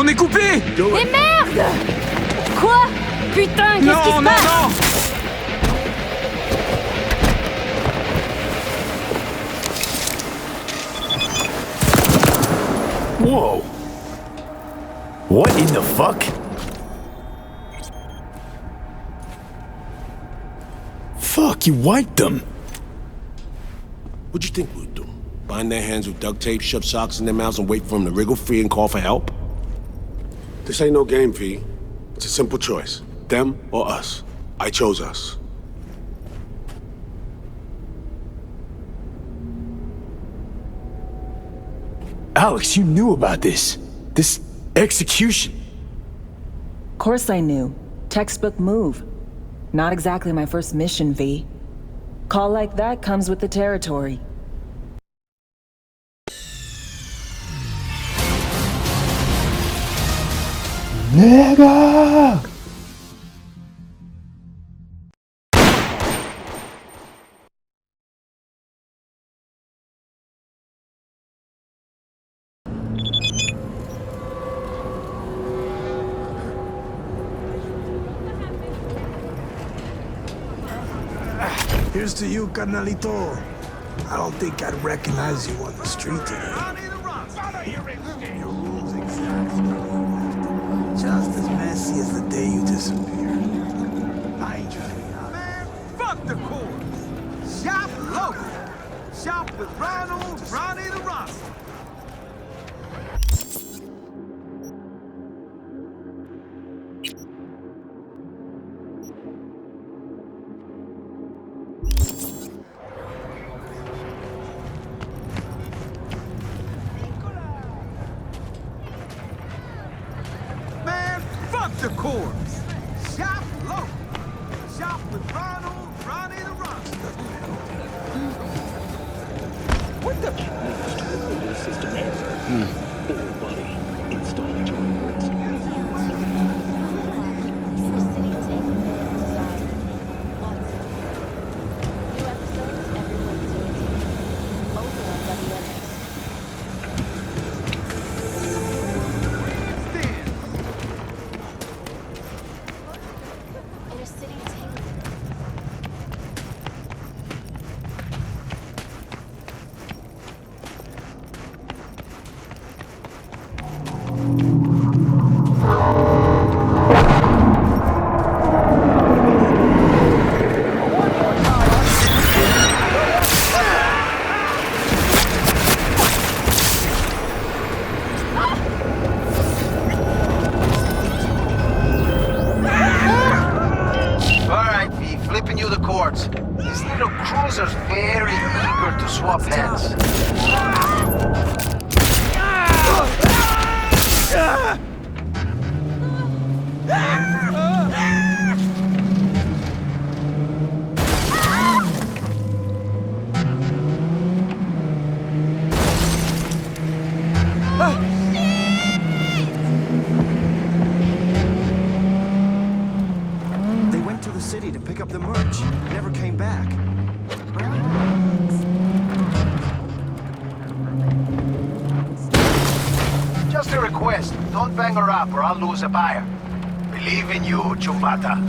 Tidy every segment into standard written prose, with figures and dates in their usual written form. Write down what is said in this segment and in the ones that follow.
On est coupé! Mais merde! Quoi? Putain, qu'est-ce qui se passe? Non! Whoa! What in the fuck? Fuck, you wiped them! What'd you think we'd do? Bind their hands with duct tape, shove socks in their mouths, and wait for them to wriggle free and call for help? This ain't no game, V. It's a simple choice. Them or us. I chose us. Alex, you knew about this. This execution. Course I knew. Textbook move. Not exactly my first mission, V. Call like that comes with the territory. Nigga! Here's to you, carnalito. I don't think I'd recognize you on the street today. Your rules exactly. Just as messy as the day you disappeared. I ain't trying to be honest. Man, fuck the course. Shop local. Shop with Ronnie the Rasta. Man, fuck the course. Shop local. Shop with Ronnie the Rasta. What the? This little cruiser's very eager to swap heads. They went to the city to pick up the merch. Never came back. Just a request. Don't bang her up or I'll lose a buyer. Believe in you, Chumbata.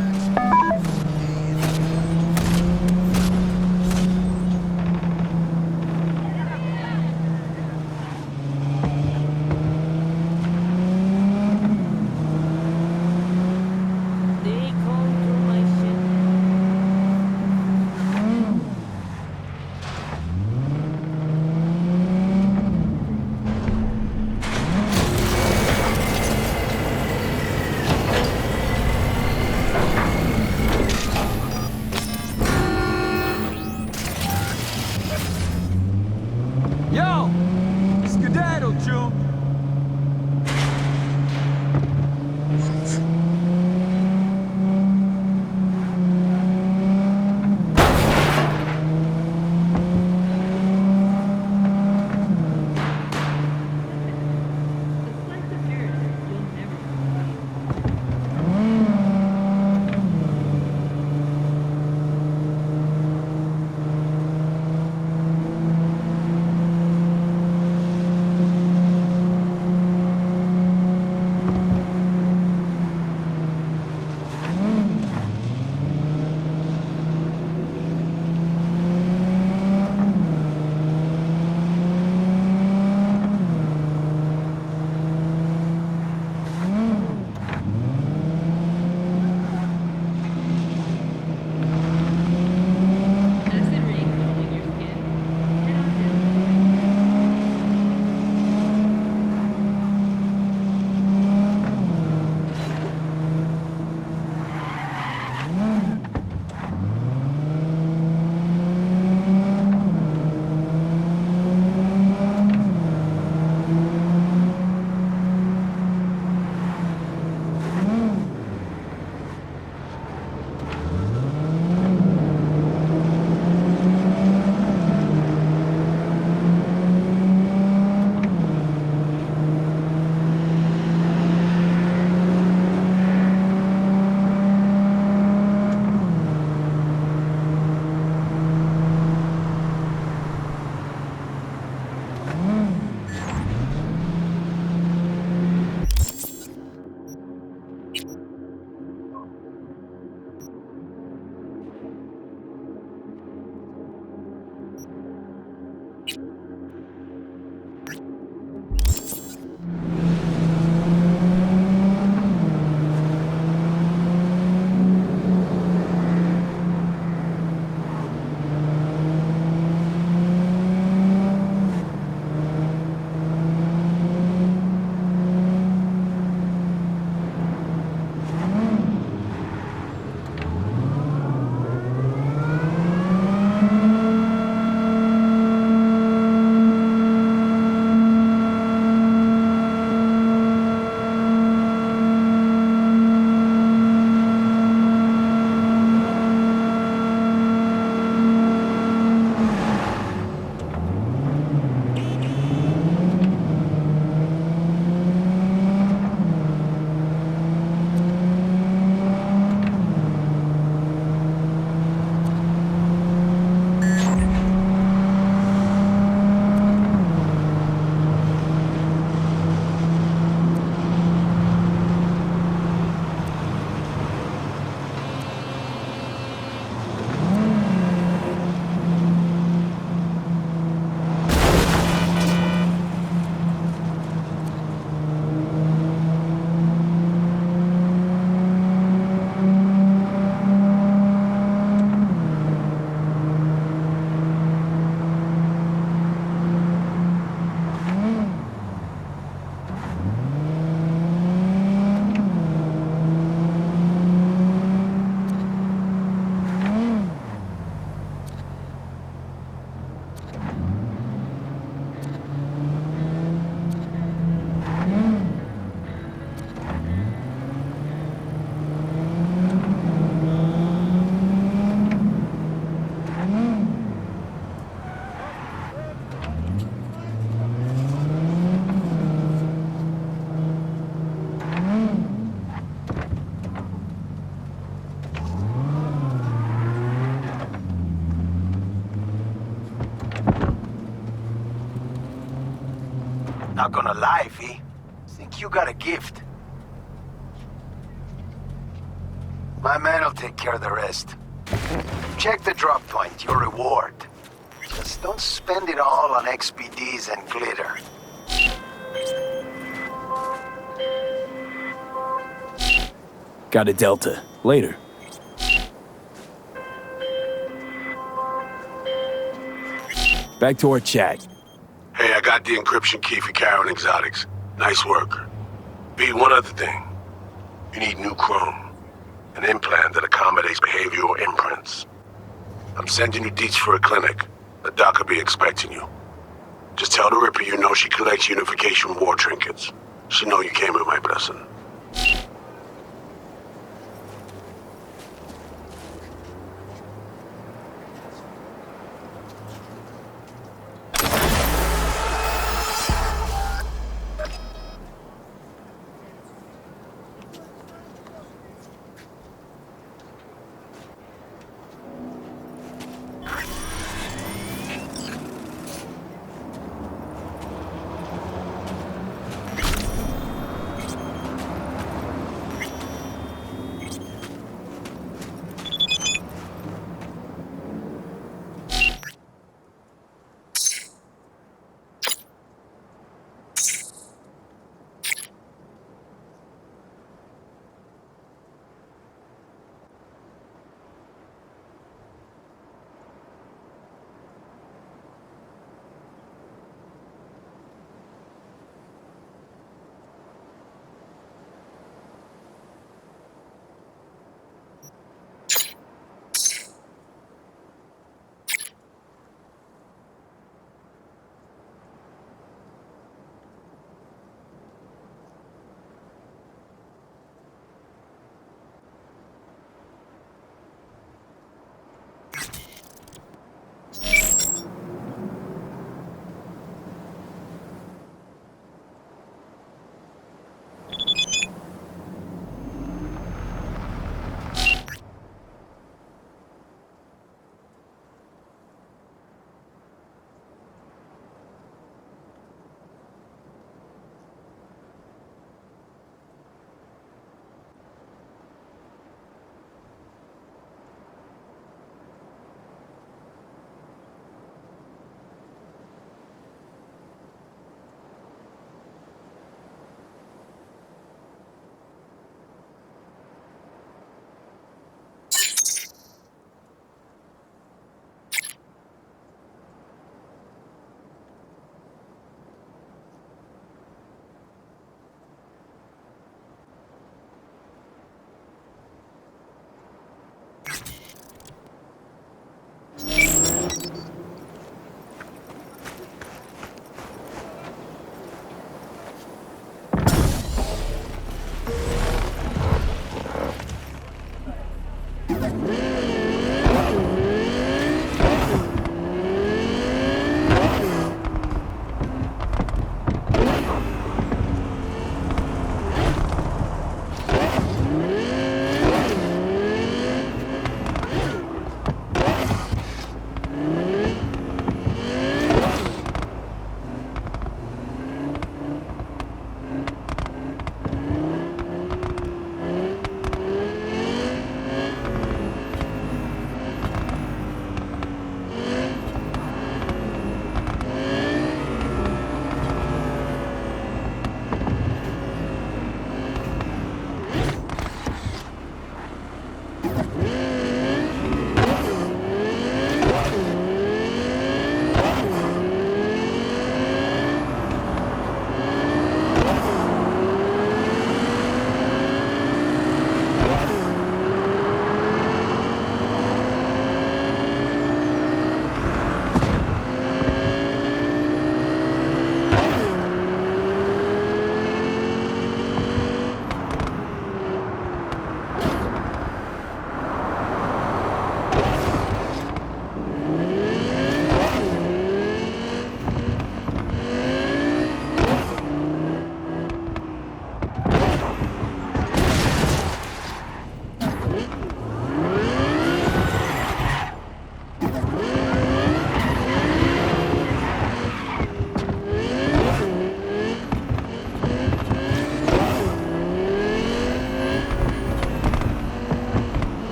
gonna lie, V. Think you got a gift. My man will take care of the rest. Check the drop point, your reward. Just don't spend it all on XPDs and glitter. Got a Delta. Later. Back to our chat. Hey, I got the encryption key for Karen Exotics. Nice work. B, one other thing. You need new chrome. An implant that accommodates behavioral imprints. I'm sending you deets for a clinic. The doc will be expecting you. Just tell the Ripper you know she collects unification war trinkets. She know you came with my blessing.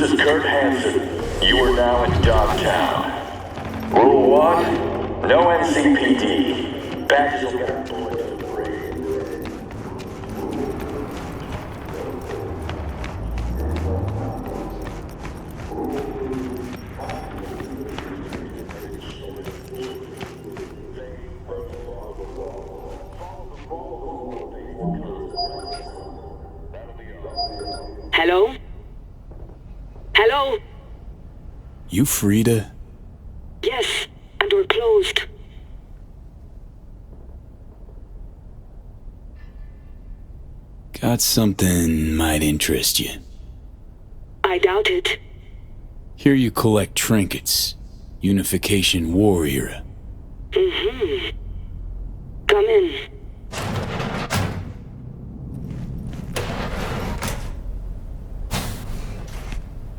This is Kurt Hansen. You are now in Dogtown. Rule 1, no NCPD. Badges will get deployed to the parade. Hello? Hello? You Frida? Yes, and we're closed. Got something might interest you. I doubt it. Here you collect trinkets. Unification War era. Mm-hmm. Come in.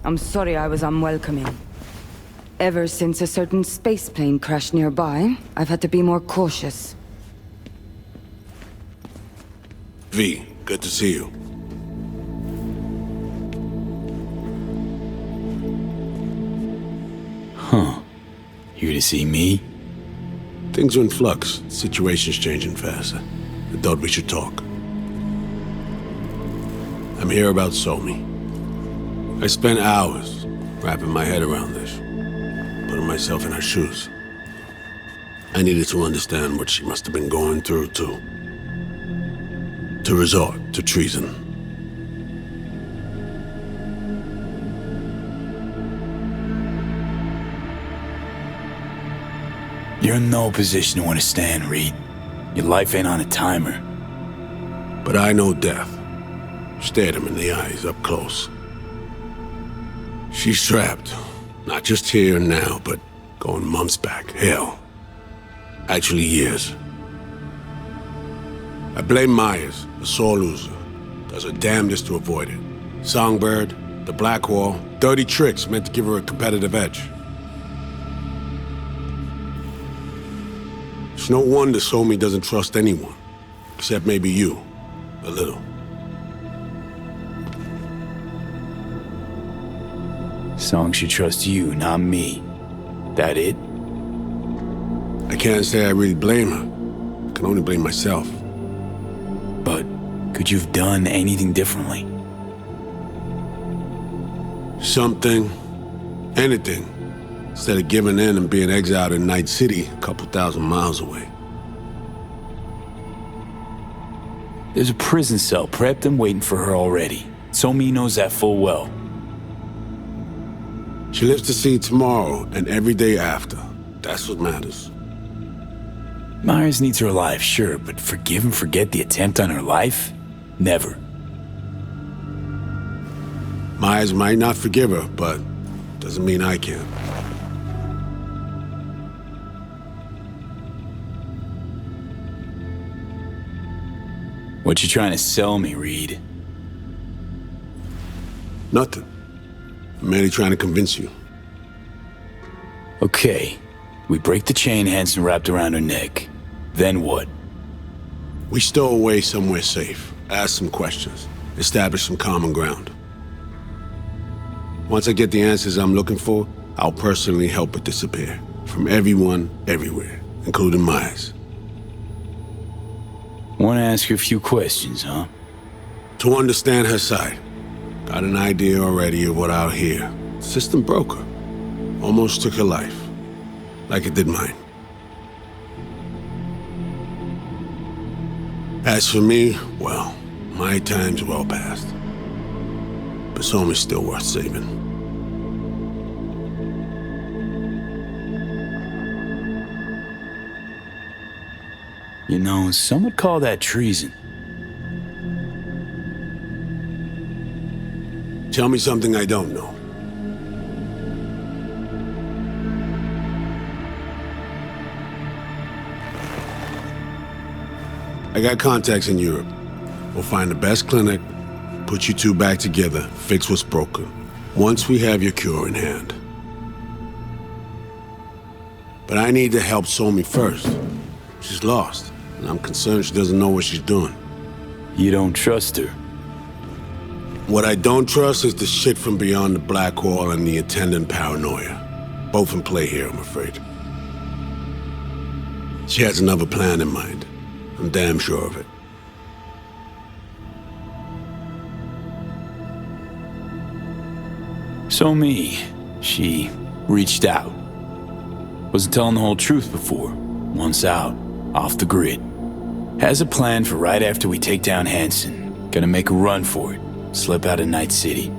I'm sorry I was unwelcoming. Ever since a certain space plane crashed nearby, I've had to be more cautious. V, good to see you. Huh. Here to see me? Things are in flux. Situation's changing fast. I thought we should talk. I'm here about Somi. I spent hours wrapping my head around this, putting myself in her shoes. I needed to understand what she must have been going through, too. To resort to treason. You're in no position to understand, Reed. Your life ain't on a timer. But I know death. Stared him in the eyes up close. She's trapped. Not just here and now, but going months back. Hell. Actually years. I blame Myers, the sore loser. Does her damnedest to avoid it. Songbird, the Blackwall, dirty tricks meant to give her a competitive edge. It's no wonder Somi doesn't trust anyone. Except maybe you. A little. Song should trust you, not me. That it? I can't say I really blame her. I can only blame myself. But could you have done anything differently? Something. Anything. Instead of giving in and being exiled in Night City, a couple thousand miles away. There's a prison cell prepped and waiting for her already. Somi knows that full well. She lives to see tomorrow and every day after. That's what matters. Myers needs her alive, sure, but forgive and forget the attempt on her life? Never. Myers might not forgive her, but doesn't mean I can. What you trying to sell me, Reed? Nothing. I'm merely trying to convince you. Okay. We break the chain Hansen wrapped around her neck. Then what? We stow away somewhere safe, ask some questions, establish some common ground. Once I get the answers I'm looking for, I'll personally help her disappear. From everyone, everywhere, including Myers. Want to ask her a few questions, huh? To understand her side. Got an idea already of what I'll hear. System broke her. Almost took her life. Like it did mine. As for me, well, my time's well past. But Somi's still worth saving. You know, some would call that treason. Tell me something I don't know. I got contacts in Europe. We'll find the best clinic, put you two back together, fix what's broken. Once we have your cure in hand. But I need to help Somi first. She's lost, and I'm concerned she doesn't know what she's doing. You don't trust her? What I don't trust is the shit from beyond the black hole and the attendant paranoia. Both in play here, I'm afraid. She has another plan in mind. I'm damn sure of it. So she reached out. Wasn't telling the whole truth before. Once out, off the grid. Has a plan for right after we take down Hansen. Gonna make a run for it. Slip out of Night City.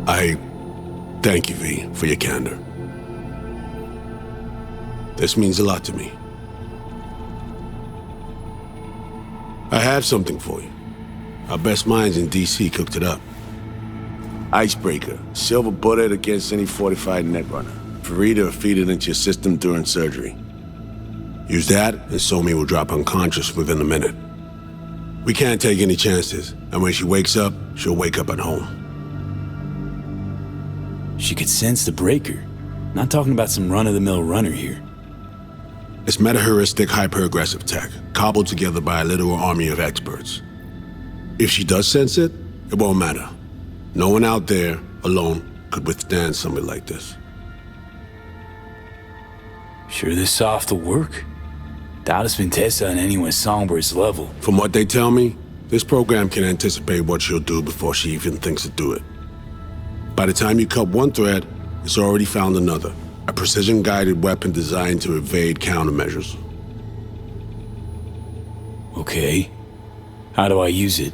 I thank you, V, for your candor. This means a lot to me. I have something for you. Our best minds in DC cooked it up. Icebreaker, silver bullet against any fortified netrunner. Farida will feed it into your system during surgery. Use that, and Somi will drop unconscious within a minute. We can't take any chances, and when she wakes up, she'll wake up at home. She could sense the breaker. Not talking about some run-of-the-mill runner here. It's meta-heuristic, hyper-aggressive tech, cobbled together by a literal army of experts. If she does sense it, it won't matter. No one out there, alone, could withstand something like this. Sure this soft will work? Doubt it's been tested on anyone Songbird's level. From what they tell me, this program can anticipate what she'll do before she even thinks to do it. By the time you cut one thread, it's already found another. A precision-guided weapon designed to evade countermeasures. Okay. How do I use it?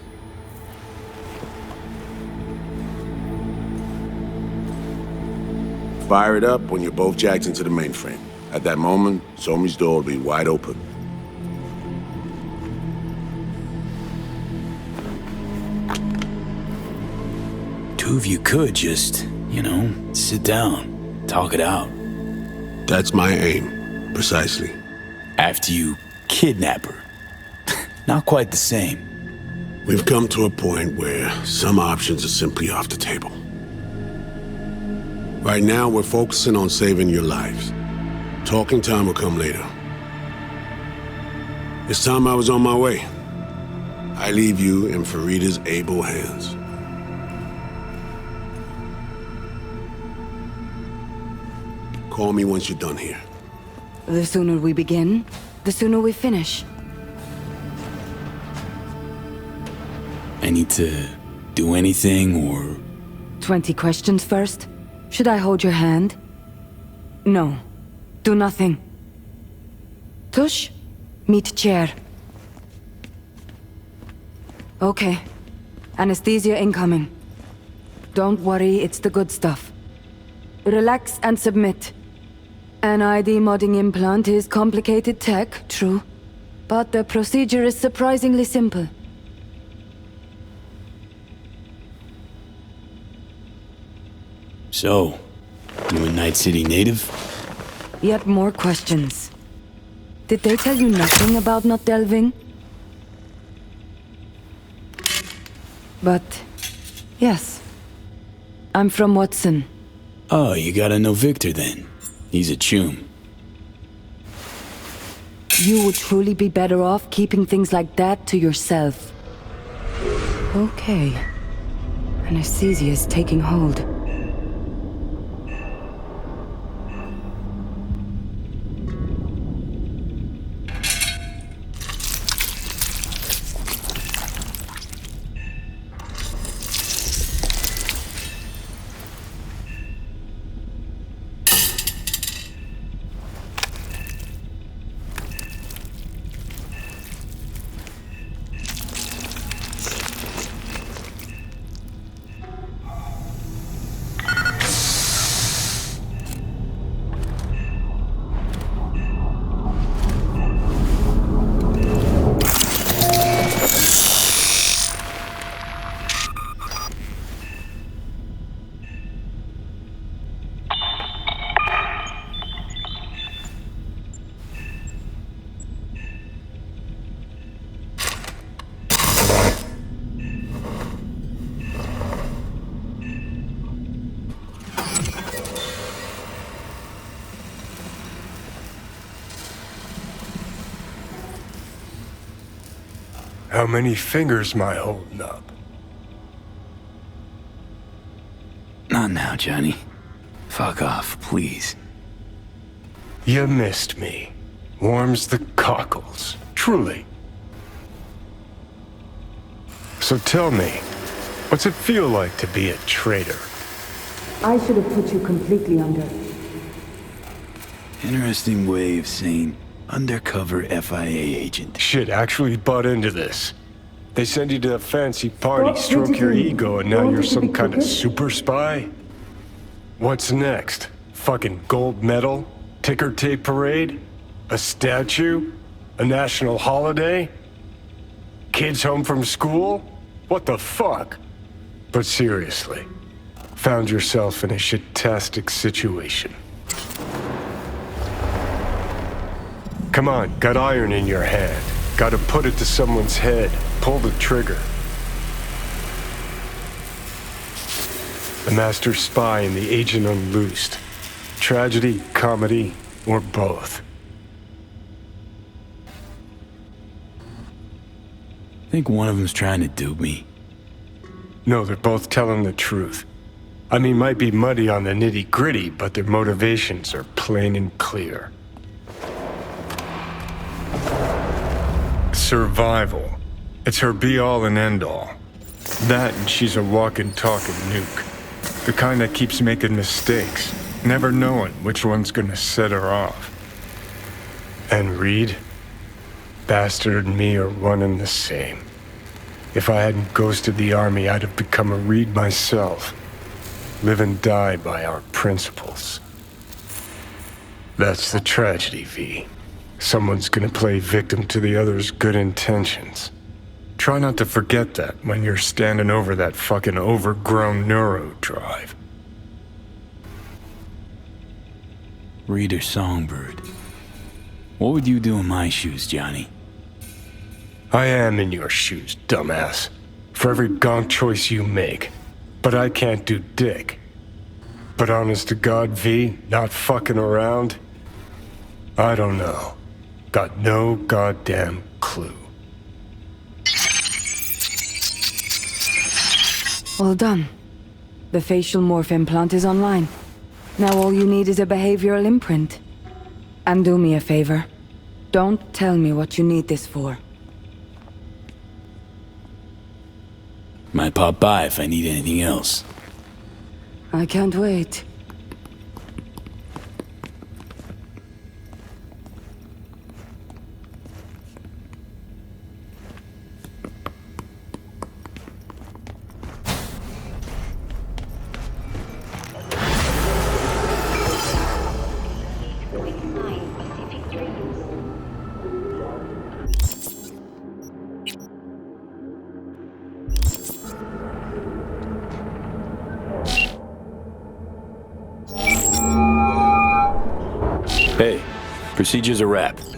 Fire it up when you're both jacked into the mainframe. At that moment, Somi's door will be wide open. Two of you could just, sit down, talk it out. That's my aim, precisely. After you kidnap her. Not quite the same. We've come to a point where some options are simply off the table. Right now, we're focusing on saving your lives. Talking time will come later. It's time I was on my way. I leave you in Farida's able hands. Call me once you're done here. The sooner we begin, the sooner we finish. I need to do anything, or... 20 questions first? Should I hold your hand? No. Do nothing. Tush, meet chair. Okay. Anesthesia incoming. Don't worry, it's the good stuff. Relax and submit. An ID modding implant is complicated tech, true. But the procedure is surprisingly simple. So, you a Night City native? Yet more questions. Did they tell you nothing about not delving? But, yes. I'm from Watson. Oh, you gotta know Victor then. He's a chum. You would truly be better off keeping things like that to yourself. Okay. Anesthesia is taking hold. How many fingers am I holding up? on now, Johnny. Fuck off, please. You missed me. Warms the cockles. Truly. So tell me, what's it feel like to be a traitor? I should have put you completely under. Interesting way of saying undercover FIA agent. Shit, actually bought into this. They send you to a fancy party, stroke your ego, and now you're some kind of super spy? What's next? Fucking gold medal? Ticker tape parade? A statue? A national holiday? Kids home from school? What the fuck? But seriously, found yourself in a shit-tastic situation. Come on, got iron in your hand. Gotta put it to someone's head. Pull the trigger. The master spy and the agent unloosed. Tragedy, comedy, or both. Think one of them's trying to dupe me. No, they're both telling the truth. I mean, might be muddy on the nitty-gritty, but their motivations are plain and clear. Survival. It's her be-all and end-all. That and she's a walking, talking nuke. The kind that keeps making mistakes, never knowing which one's gonna set her off. And Reed? Bastard and me are one and the same. If I hadn't ghosted the army, I'd have become a Reed myself. Live and die by our principles. That's the tragedy, V. Someone's gonna play victim to the other's good intentions. Try not to forget that when you're standing over that fucking overgrown neuro drive. Reader Songbird. What would you do in my shoes, Johnny? I am in your shoes, dumbass. For every gonk choice you make. But I can't do dick. But honest to God, V, not fucking around? I don't know. Got no goddamn clue. Well done. The facial morph implant is online. Now all you need is a behavioral imprint. And do me a favor. Don't tell me what you need this for. Might pop by if I need anything else. I can't wait. Hey, procedure's a wrap. V,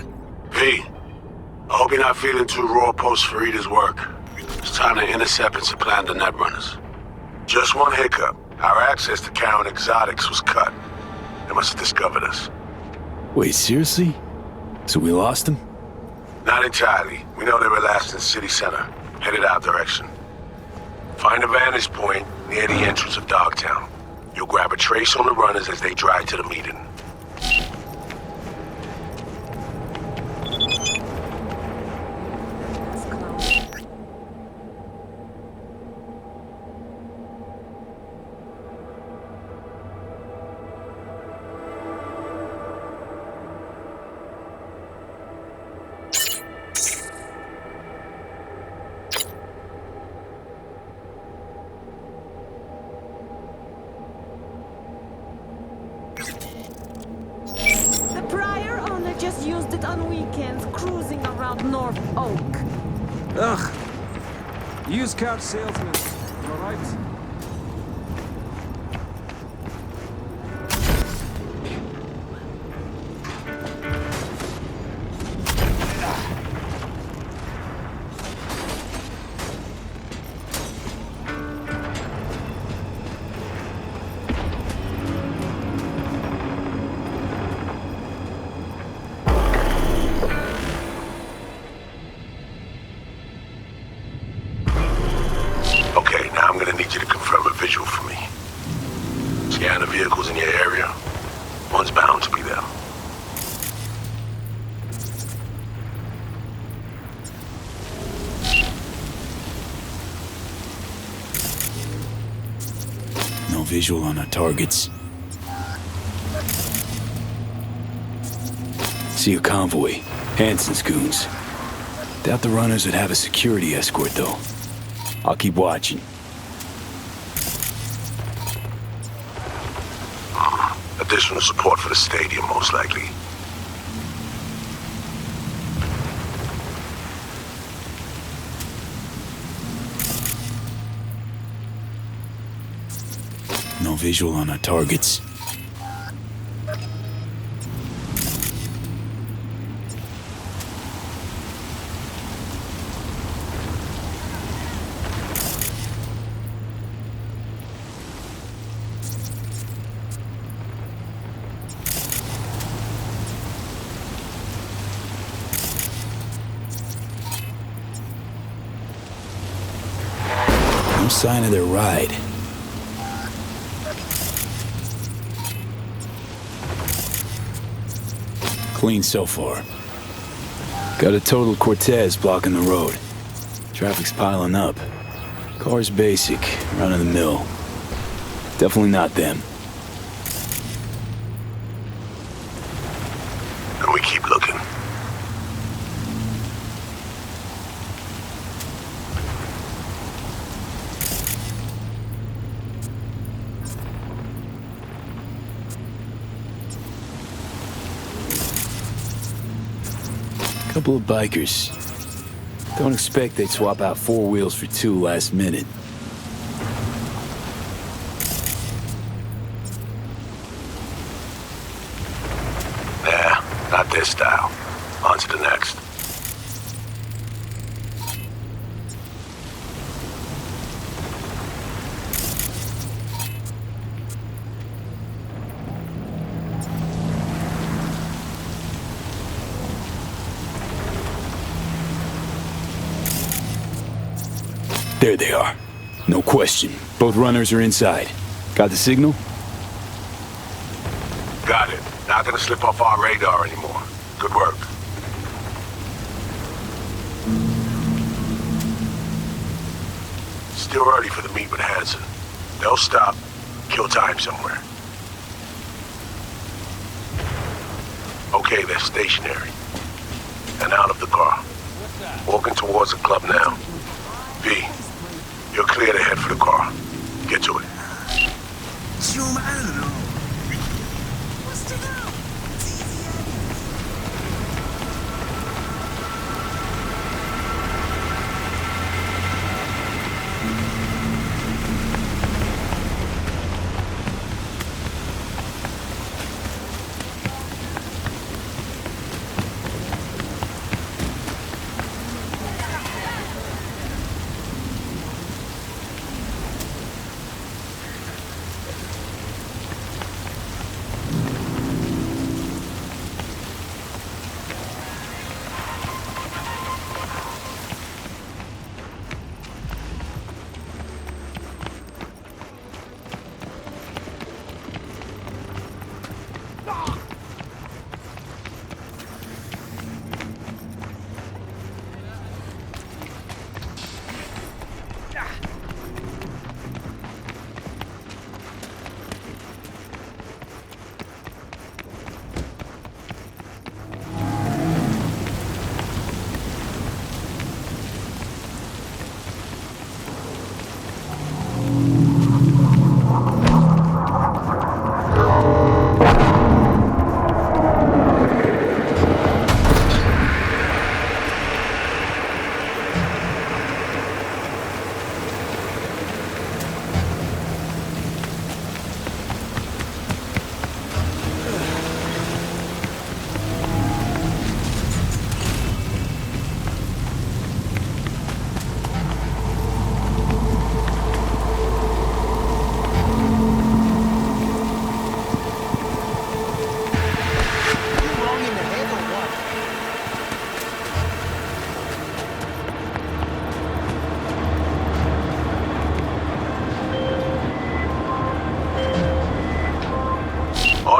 I hope you're not feeling too raw post Farida's work. It's time to intercept and supplant the Netrunners. Just one hiccup. Our access to Karen Exotics was cut. They must have discovered us. Wait, seriously? So we lost them? Not entirely. We know they were last in city center, headed our direction. Find a vantage point near the entrance of Dogtown. You'll grab a trace on the runners as they drive to the meeting. Just used it on weekends, cruising around North Oak. Ugh. Used car salesman, all right? Scan the vehicles in your area. One's bound to be there. No visual on our targets. See a convoy. Hansen's goons. Doubt the runners would have a security escort, though. I'll keep watching. Additional support for the stadium, most likely. No visual on our targets. No sign of their ride. Clean so far. Got a total Cortez blocking the road. Traffic's piling up. Car's basic, run of the mill. Definitely not them. And we keep looking. Couple of bikers. Don't expect they'd swap out 4 wheels for 2 last minute. Yeah, not this style. On to the next. There they are. No question. Both runners are inside. Got the signal? Got it. Not gonna slip off our radar anymore. Good work. Still early for the meet with Hansen. They'll stop, kill time somewhere. Okay, they're stationary. And out of the car. Walking towards the club now. V, you're clear to head for the car. Get to it. Zoom out. What's to know?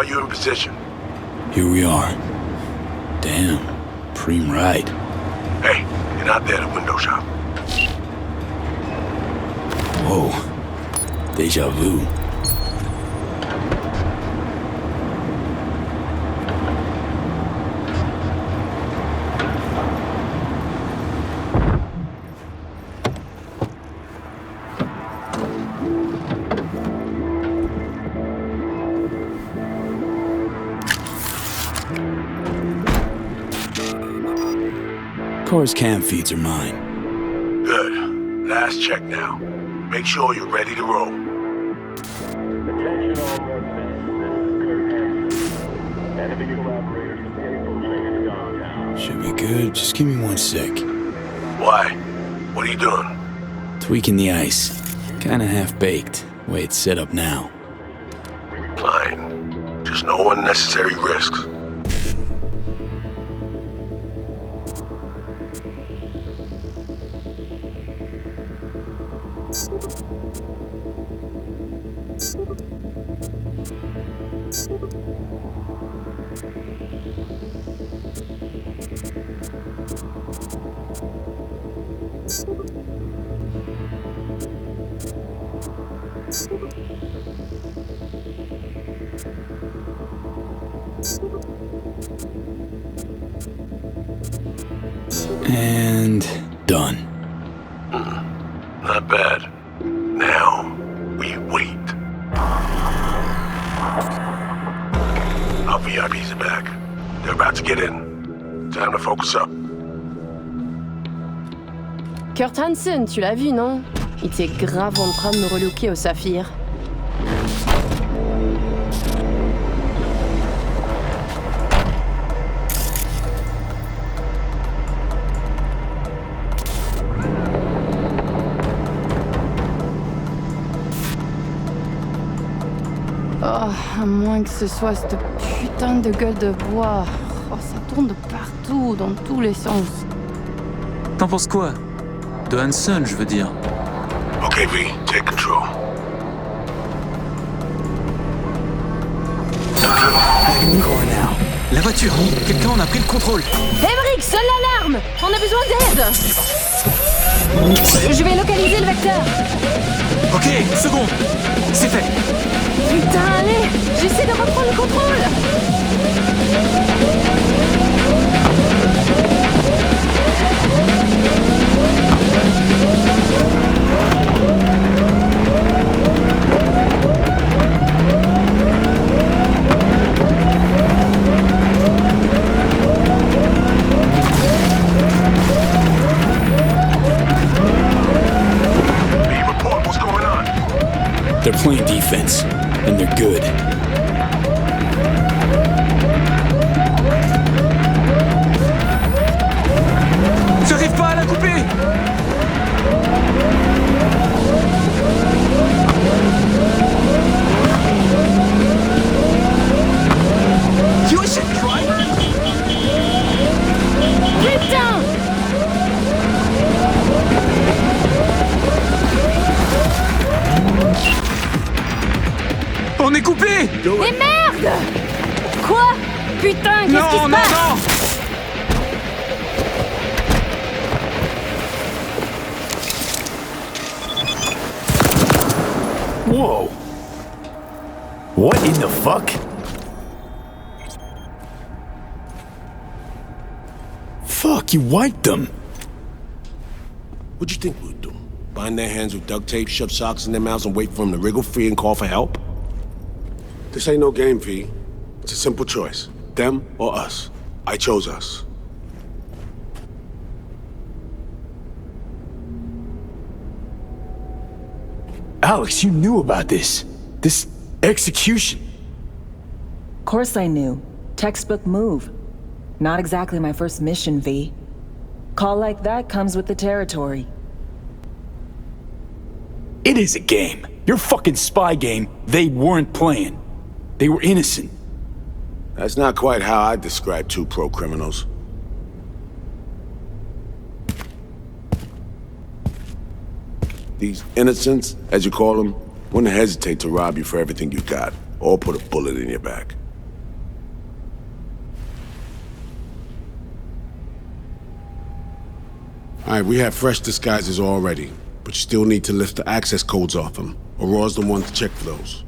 Are you in position? Here we are. Damn, preem ride. Hey, you're not there at the window shop. Whoa, deja vu. Car's cam feeds are mine. Good. Last check now. Make sure you're ready to roll. Attention all residents. This is Kurt Hansen. Enemy collaborators infiltrated downtown. Should be good. Just give me 1 sec. Why? What are you doing? Tweaking the ice. Kinda half-baked. Way it's set up now. Fine. Just no unnecessary risks. And done. Not bad. Now, we wait. Our VIPs are back. They're about to get in. Time to focus up. Kurt Hansen, tu l'as vu, non? Il était grave en train de me relooker au Saphir. Oh, à moins que ce soit cette putain de gueule de bois. Oh, ça tourne de partout, dans tous les sens. T'en penses quoi? De Hansen, je veux dire. Okay, V, take control. La voiture! Quelqu'un en a pris le contrôle! Emmerich, sonne l'alarme! On a besoin d'aide! Je vais localiser le vecteur. Ok, seconde! C'est fait! Putain, allez! J'essaie de reprendre le contrôle! They're playing defense, and they're good. J'arrive pas à la couper! You should try! Putain! On est coupé! Mais merde! Quoi? Putain, qu'est-ce qui se passe? Whoa! What in the fuck? Fuck, you wiped them! What'd you think we'd do? Bind their hands with duct tape, shove socks in their mouths, and wait for them to wriggle free and call for help? This ain't no game, V. It's a simple choice. Them or us. I chose us. Alex, you knew about this. This execution. Of course I knew. Textbook move. Not exactly my first mission, V. Call like that comes with the territory. It is a game. Your fucking spy game, they weren't playing. They were innocent. That's not quite how I describe two pro-criminals. These innocents, as you call them, wouldn't hesitate to rob you for everything you got, or put a bullet in your back. Alright, we have fresh disguises already, but you still need to lift the access codes off them. Aurora's the one to check for those.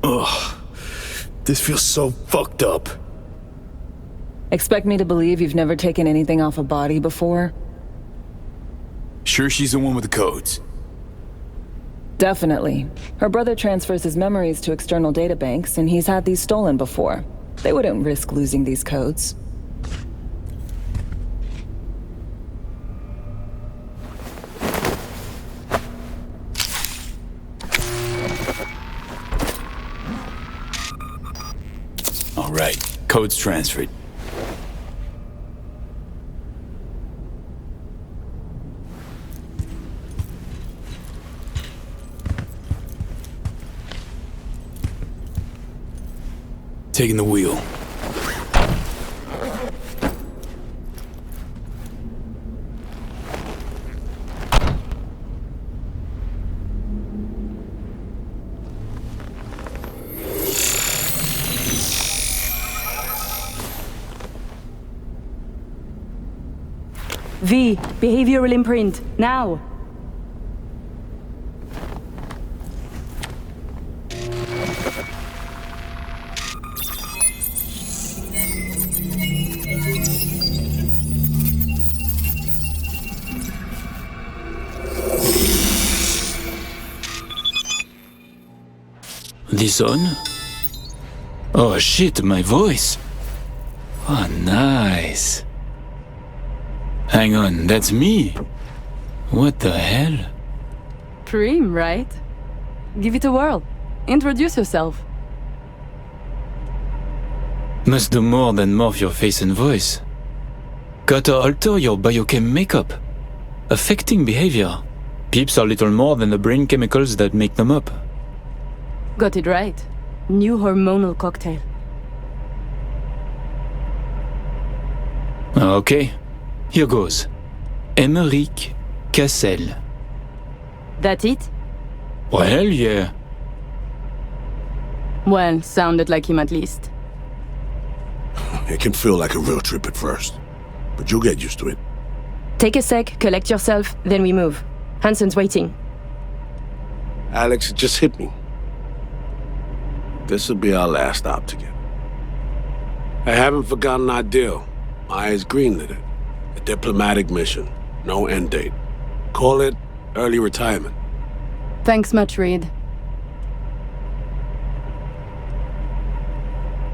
Ugh. This feels so fucked up. Expect me to believe you've never taken anything off a body before? Sure she's the one with the codes? Definitely. Her brother transfers his memories to external databanks, and he's had these stolen before. They wouldn't risk losing these codes. All right, codes transferred. Taking the wheel. V, behavioral imprint, now! This on? Oh shit, my voice! Oh, nice. Hang on, that's me? What the hell? Dream, right? Give it a whirl. Introduce yourself. Must do more than morph your face and voice. Gotta alter your biochem makeup. Affecting behavior. Peeps are little more than the brain chemicals that make them up. Got it right. New hormonal cocktail. Okay, here goes. Emeric Cassel. That it? Well, yeah. Well, sounded like him at least. It can feel like a real trip at first, but you'll get used to it. Take a sec, collect yourself, then we move. Hansen's waiting. Alex, it just hit me. This'll be our last stop together. I haven't forgotten our deal. Myers greenlit it. A diplomatic mission. No end date. Call it early retirement. Thanks much, Reed.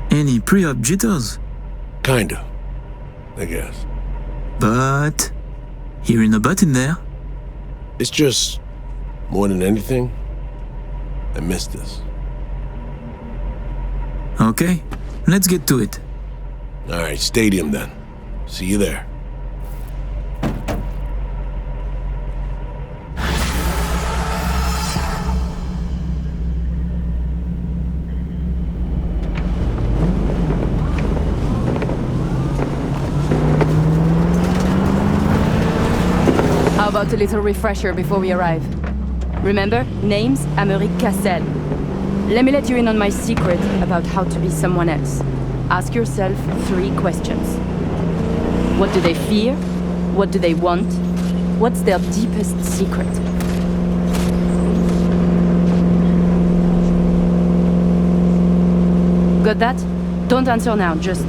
Any pre-op jitters? Kinda, I guess. But... hearing a butt in there. It's just, more than anything, I miss this. Okay, let's get to it. All right, stadium then. See you there. How about a little refresher before we arrive? Remember, name's Emeric Cassel. Let me let you in on my secret about how to be someone else. Ask yourself 3 questions. What do they fear? What do they want? What's their deepest secret? Got that? Don't answer now, just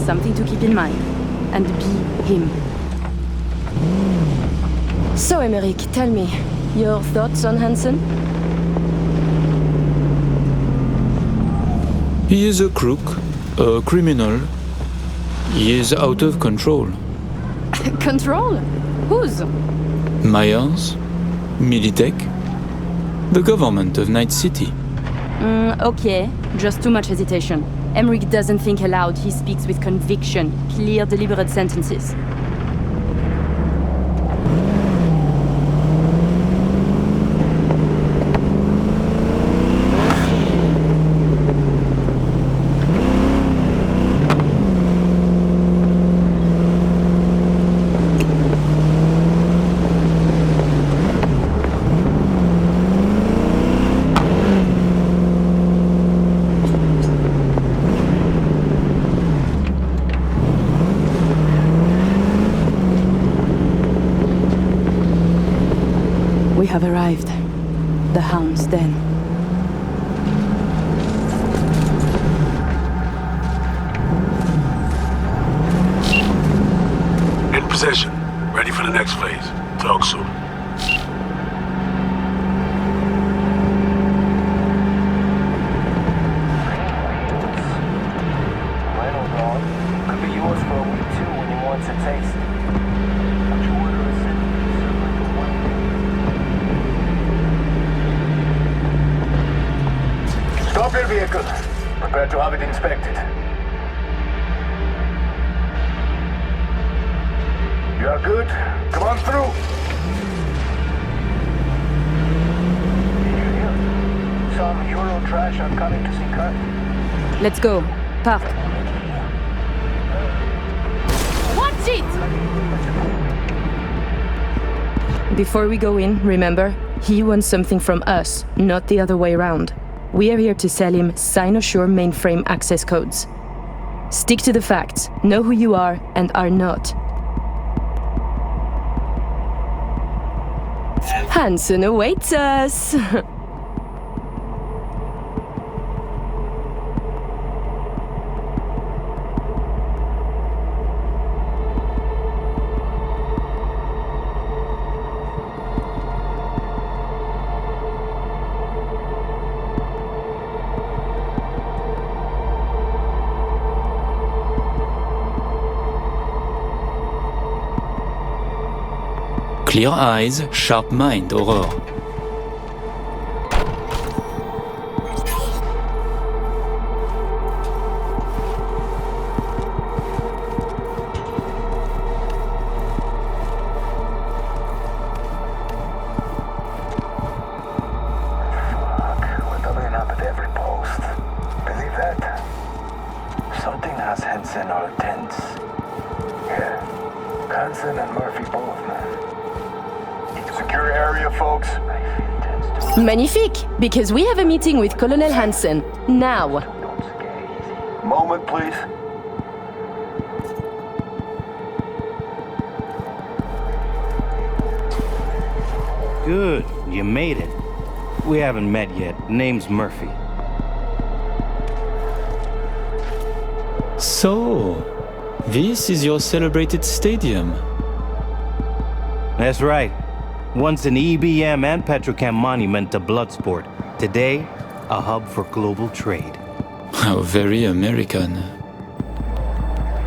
something to keep in mind. And be him. So, Emeric, tell me, Your thoughts on Hansen? He is a crook, a criminal. He is out of control. Control? Whose? Myers, Militech, the government of Night City. Okay, just too much hesitation. Emmerich doesn't think aloud, he speaks with conviction, clear, deliberate sentences. We have arrived. The Hound's Den. In position. Ready for the next phase. Talk soon. Reynolds on. Could be yours for a week too when he wants a taste. Won't you order a set? Stop your vehicle. Prepare to have it inspected. You are good? Come on through. Did you hear? Some Euro trash are coming to see Kurt. Let's go. Park. Watch it! Before we go in, remember, he wants something from us, not the other way around. We are here to sell him Cynosure mainframe access codes. Stick to the facts, know who you are and are not. Hansen awaits us! Clear eyes, sharp mind, Aurore. We're doubling up at every post. Believe that? Something has Hansen all tense. Yeah. Hansen and Murphy both, man. Secure area, folks. Magnifique! Because we have a meeting with Colonel Hansen. Now. Moment, please. Good, you made it. We haven't met yet. Name's Murphy. So, this is your celebrated stadium. That's right. Once an EBM and Petrochem monument to bloodsport. Today, a hub for global trade. How very American.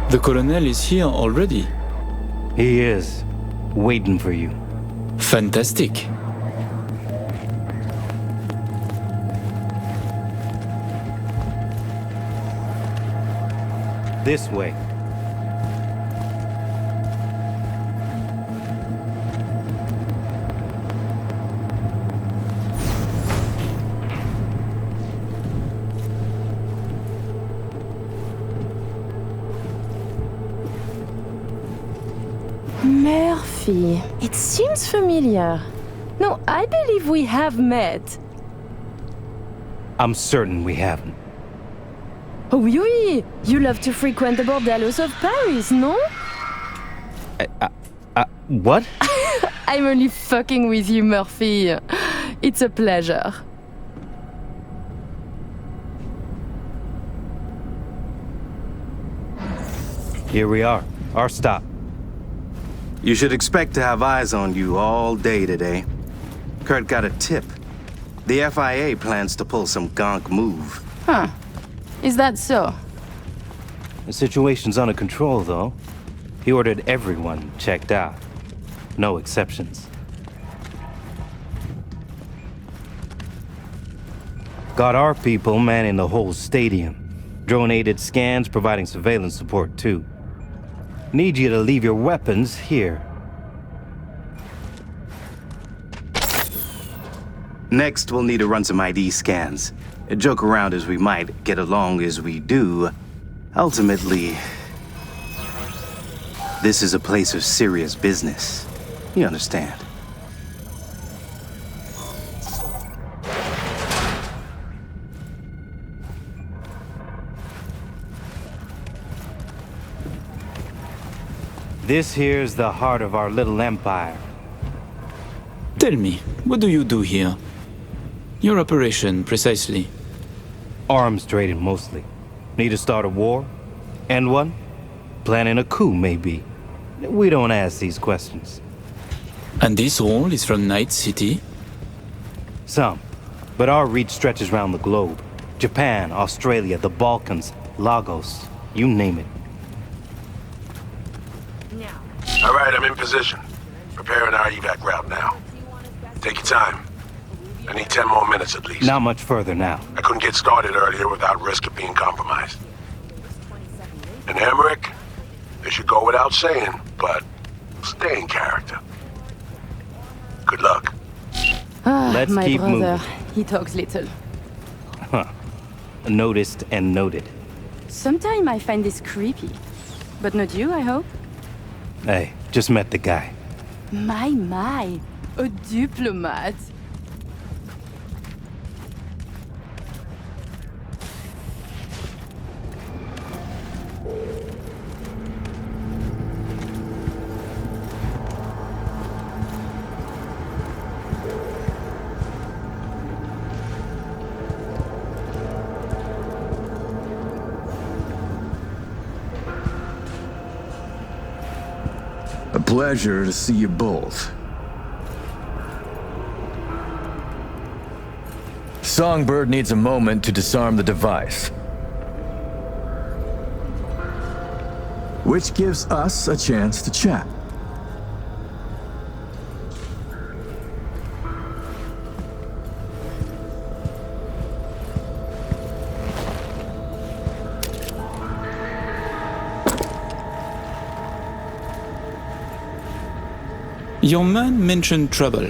The Colonel is here already. He is. Waiting for you. Fantastic. This way. Murphy. It seems familiar. No, I believe we have met. I'm certain we haven't. Oh, oui! You love to frequent the bordellos of Paris, no? What? I'm only fucking with you, Murphy. It's a pleasure. Here we are. Our stop. You should expect to have eyes on you all day today. Kurt got a tip. The FIA plans to pull some gonk move. Huh. Is that so? The situation's under control, though. He ordered everyone checked out. No exceptions. Got our people manning the whole stadium. Drone-aided scans providing surveillance support, too. Need you to leave your weapons here. Next, we'll need to run some ID scans. Joke around as we might, get along as we do. Ultimately, this is a place of serious business. You understand? This here's the heart of our little empire. Tell me, what do you do here? Your operation, precisely. Arms trading, mostly. Need to start a war? End one? Planning a coup, maybe. We don't ask these questions. And this all is from Night City? Some. But our reach stretches around the globe. Japan, Australia, the Balkans, Lagos, you name it. All right, I'm in position. Preparing our evac route now. Take your time. I need 10 more minutes at least. Not much further now. I couldn't get started earlier without risk of being compromised. And Emmerich, it should go without saying, but stay in character. Good luck. Let's my keep brother, moving. he talks little. Huh. Noticed and noted. Sometimes I find this creepy. But not you, I hope? Hey, just met the guy. My, a diplomat. A pleasure to see you both. Songbird needs a moment to disarm the device. Which gives us a chance to chat. Your man mentioned trouble.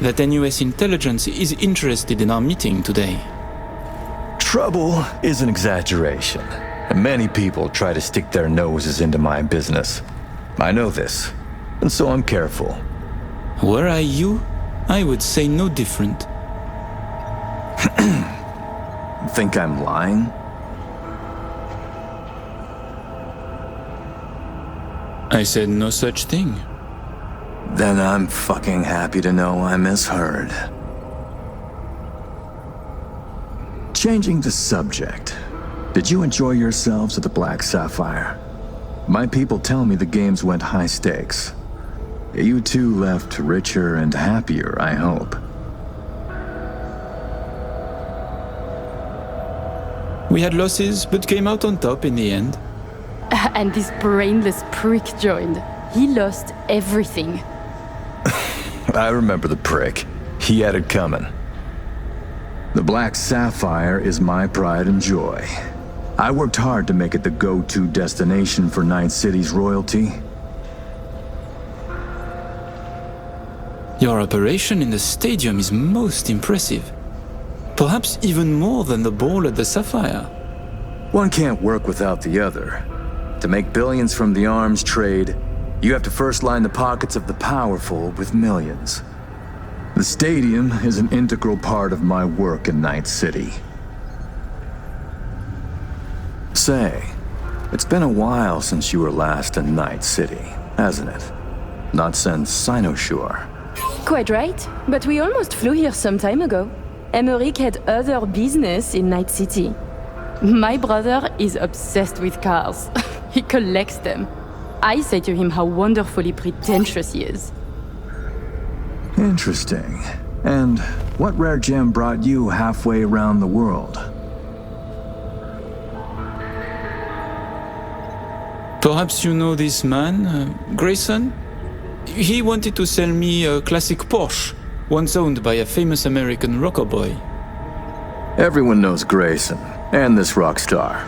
That NUS intelligence is interested in our meeting today. Trouble is an exaggeration. Many people try to stick their noses into my business. I know this, and so I'm careful. Were I you, I would say no different. Think I'm lying? I said no such thing. Then I'm fucking happy to know I misheard. Changing the subject. Did you enjoy yourselves at the Black Sapphire? My people tell me the games went high stakes. You two left richer and happier, I hope. We had losses, but came out on top in the end. And this brainless prick joined. He lost everything. I remember the prick. He had it coming. The Black Sapphire is my pride and joy. I worked hard to make it the go-to destination for Night City's royalty. Your operation in the stadium is most impressive. Perhaps even more than the ball at the Sapphire. One can't work without the other. To make billions from the arms trade, you have to first line the pockets of the powerful with millions. The stadium is an integral part of my work in Night City. Say, it's been a while since you were last in Night City, hasn't it? Not since Cynosure. Quite right, but we almost flew here some time ago. Emmerich had other business in Night City. My brother is obsessed with cars. He collects them. I say to him how wonderfully pretentious he is. Interesting. And what rare gem brought you halfway around the world? Perhaps you know this man, Grayson? He wanted to sell me a classic Porsche, once owned by a famous American rocker boy. Everyone knows Grayson, and this rock star.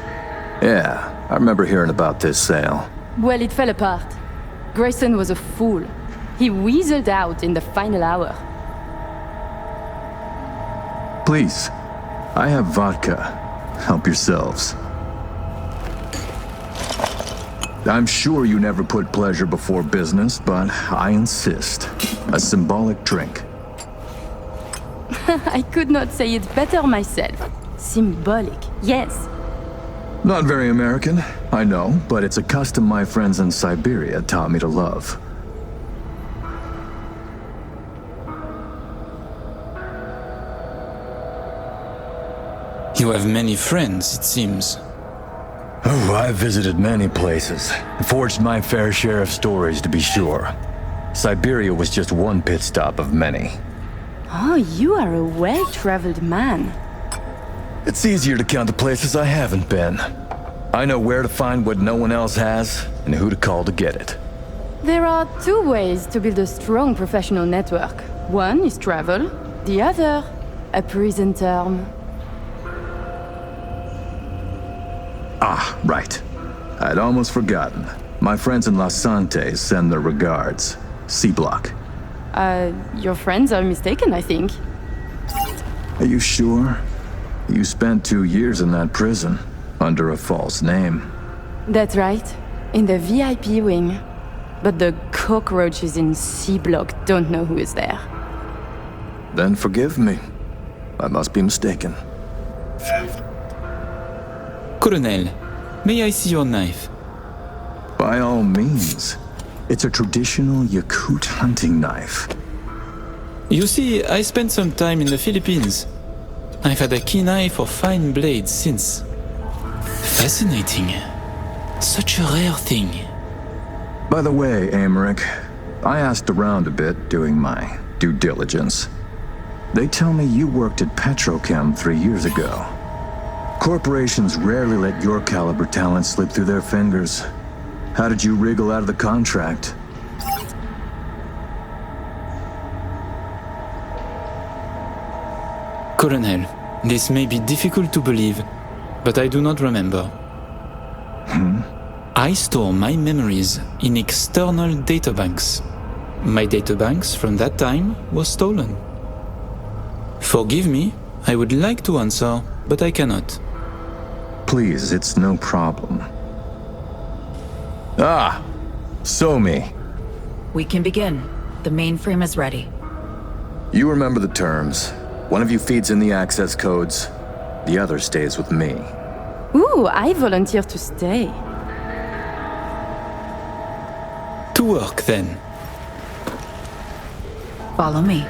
Yeah, I remember hearing about this sale. Well, it fell apart. Grayson was a fool. He weaseled out in the final hour. Please, I have vodka. Help yourselves. I'm sure you never put pleasure before business, but I insist. A symbolic drink. I could not say it better myself. Symbolic, yes. Not very American, I know, but it's a custom my friends in Siberia taught me to love. You have many friends, it seems. Oh, I've visited many places. Forged my fair share of stories, to be sure. Siberia was just one pit stop of many. Oh, you are a well-traveled man. It's easier to count the places I haven't been. I know where to find what no one else has, and who to call to get it. There are two ways to build a strong professional network. One is travel, the other, a prison term. Ah, right. I'd almost forgotten. My friends in Los Santos send their regards. C-Block. Your friends are mistaken, I think. Are you sure? You spent 2 years in that prison, under a false name. That's right. In the VIP wing. But the cockroaches in C-Block don't know who is there. Then forgive me. I must be mistaken. Colonel, may I see your knife? By all means. It's a traditional Yakut hunting knife. You see, I spent some time in the Philippines. I've had a keen eye for fine blades since. Fascinating. Such a rare thing. By the way, Emmerich, I asked around a bit doing my due diligence. They tell me you worked at Petrochem 3 years ago. Corporations rarely let your caliber talent slip through their fingers. How did you wriggle out of the contract? Colonel, this may be difficult to believe, but I do not remember. I store my memories in external databanks. My databanks from that time was stolen. Forgive me, I would like to answer, but I cannot. Please, it's no problem. Ah! Somi. We can begin. The mainframe is ready. You remember the terms. One of you feeds in the access codes, the other stays with me. Ooh, I volunteer to stay. To work, then. Follow me.